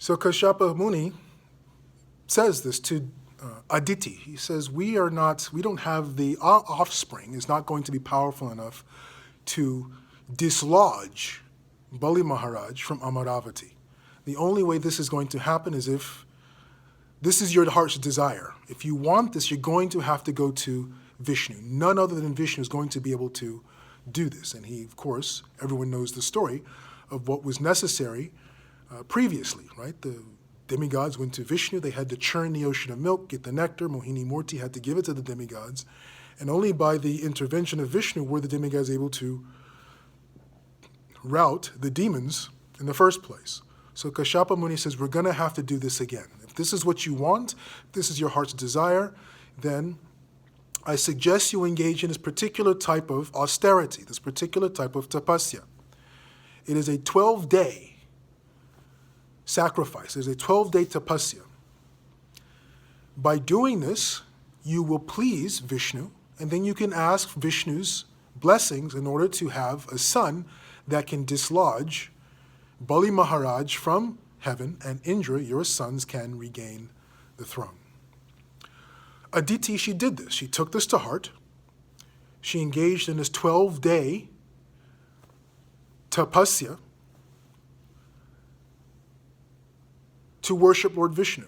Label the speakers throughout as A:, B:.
A: So Kashyapa Muni says this to Aditi. He says, our offspring is not going to be powerful enough to dislodge Bali Maharaj from Amaravati. The only way this is going to happen is if this is your heart's desire. If you want this, you're going to have to go to Vishnu. None other than Vishnu is going to be able to do this. And he, of course, everyone knows the story of what was necessary previously, right? The demigods went to Vishnu. They had to churn the ocean of milk, get the nectar. Mohini Murti had to give it to the demigods. And only by the intervention of Vishnu were the demigods able to rout the demons in the first place. So Kashyapa Muni says, we're going to have to do this again. If this is what you want, this is your heart's desire, then I suggest you engage in this particular type of austerity, this particular type of tapasya. It is a 12-day sacrifice. It is a 12-day tapasya. By doing this, you will please Vishnu, and then you can ask Vishnu's blessings in order to have a son that can dislodge Bali Maharaj from heaven, and Indra, your sons, can regain the throne. Aditi, she did this. She took this to heart. She engaged in this 12-day tapasya to worship Lord Vishnu.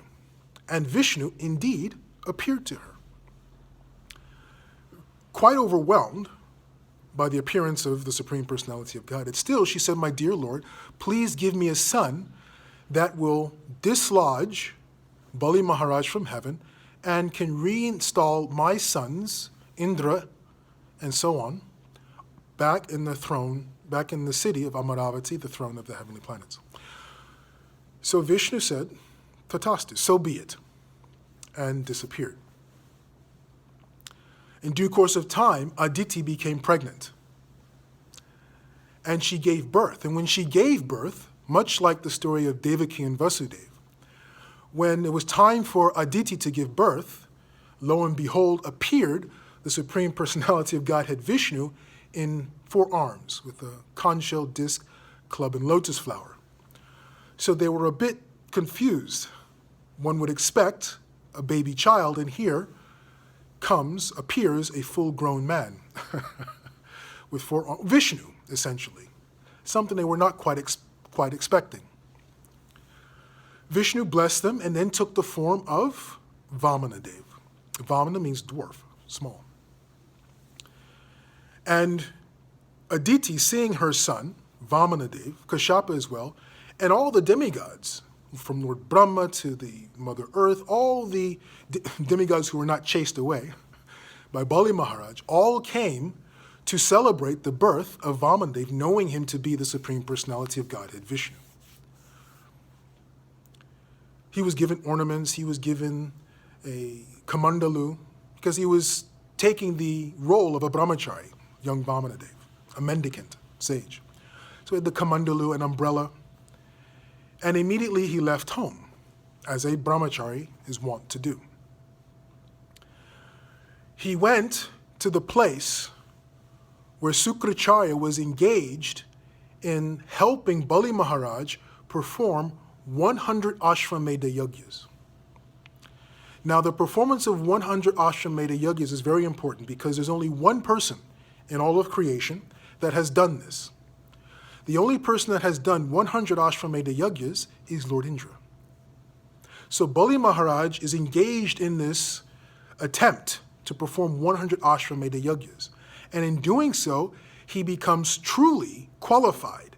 A: And Vishnu indeed appeared to her. Quite overwhelmed by the appearance of the Supreme Personality of Godhead, still she said, my dear Lord, please give me a son that will dislodge Bali Maharaj from heaven and can reinstall my sons, Indra and so on, back in the throne, back in the city of Amaravati, the throne of the heavenly planets. So Vishnu said, Tatastu, so be it, and disappeared. In due course of time, Aditi became pregnant. And she gave birth. And when she gave birth, much like the story of Devaki and Vasudeva, when it was time for Aditi to give birth, lo and behold, appeared the Supreme Personality of Godhead Vishnu in 4 arms with a conch shell, disc, club, and lotus flower. So they were a bit confused. One would expect a baby child, and here appears a full-grown man with 4 arms. Vishnu, essentially. Something they were not quite expecting. Vishnu blessed them and then took the form of Vamana Dev. Vamana means dwarf, small. And Aditi, seeing her son, Vamana Dev, Kashyapa as well, and all the demigods, from Lord Brahma to the Mother Earth, all the demigods who were not chased away by Bali Maharaj, all came to celebrate the birth of Vamana, knowing him to be the Supreme Personality of Godhead, Vishnu. He was given ornaments, he was given a kamandalu, because he was taking the role of a Brahmacari, young Vamana, a mendicant sage. So he had the kamandalu, an umbrella, and immediately he left home, as a Brahmacari is wont to do. He went to the place where Sukracharya was engaged in helping Bali Maharaj perform 100 Ashvamedha Yagyas. Now, the performance of 100 Ashvamedha Yagyas is very important because there's only one person in all of creation that has done this. The only person that has done 100 Ashvamedha Yagyas is Lord Indra. So Bali Maharaj is engaged in this attempt to perform 100 Ashvamedha Yagyas. And in doing so, he becomes truly qualified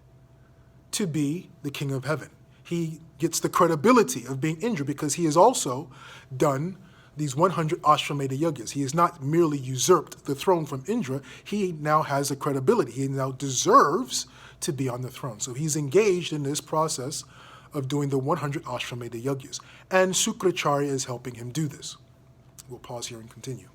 A: to be the king of heaven. He gets the credibility of being Indra because he has also done these 100 Ashvamedha Yagyas. He has not merely usurped the throne from Indra, he now has a credibility. He now deserves to be on the throne. So he's engaged in this process of doing the 100 Ashvamedha Yagyas. And Sukracharya is helping him do this. We'll pause here and continue.